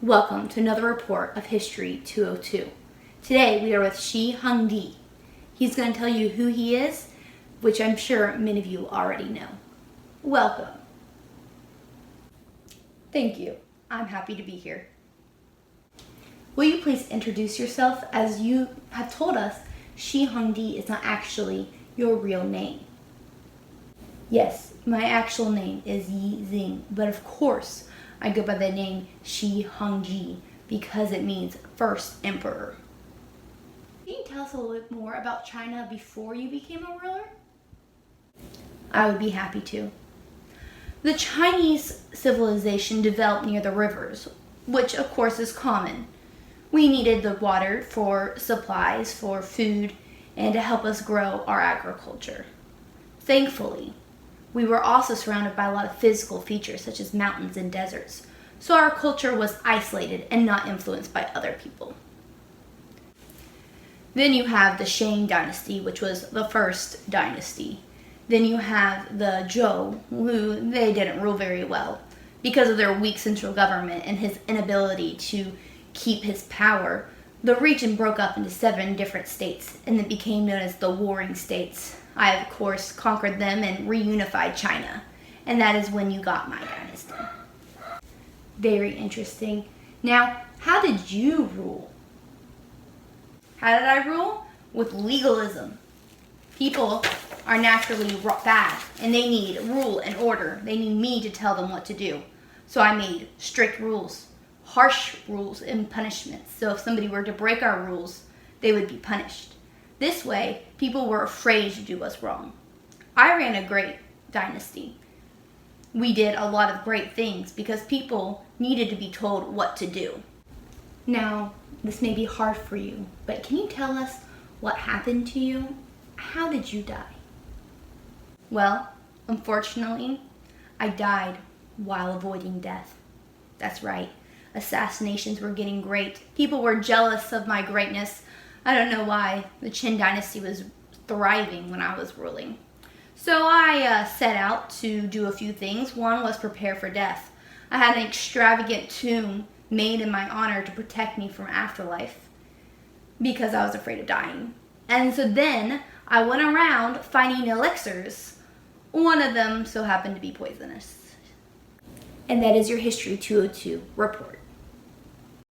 Welcome to another report of History 202. Today we are with Shi Hongdi. He's going to tell you who he is, which I'm sure many of you already know. Welcome. Thank you. I'm happy to be here. Will you please introduce yourself? As you have told us, Shi Hongdi is not actually your real name. Yes, my actual name is Yi Xing, but of course I go by the name Shi Hongji because it means first emperor. Can you tell us a little bit more about China before you became a ruler? I would be happy to. The Chinese civilization developed near the rivers, which of course is common. We needed the water for supplies, for food, and to help us grow our agriculture. Thankfully, we were also surrounded by a lot of physical features such as mountains and deserts, so our culture was isolated and not influenced by other people. Then you have the Shang dynasty, which was the first dynasty. Then you have the Zhou, who they didn't rule very well because of their weak central government and his inability to keep his power. The region broke up into 7 different states and it became known as the Warring States. I, of course, conquered them and reunified China, and that is when you got my dynasty. Very interesting. Now, how did you rule? How did I rule? With legalism. People are naturally bad, and they need rule and order. They need me to tell them what to do. So I made strict rules, harsh rules and punishments. So if somebody were to break our rules, they would be punished. This way, people were afraid to do what's wrong. I ran a great dynasty. We did a lot of great things because people needed to be told what to do. Now, this may be hard for you, but can you tell us what happened to you? How did you die? Well, unfortunately, I died while avoiding death. That's right. Assassinations were getting great. People were jealous of my greatness. I don't know why. The Qin dynasty was thriving when I was ruling. So I set out to do a few things. One was prepare for death. I had an extravagant tomb made in my honor to protect me from afterlife because I was afraid of dying. And so then I went around finding elixirs. One of them so happened to be poisonous. And that is your History 202 report.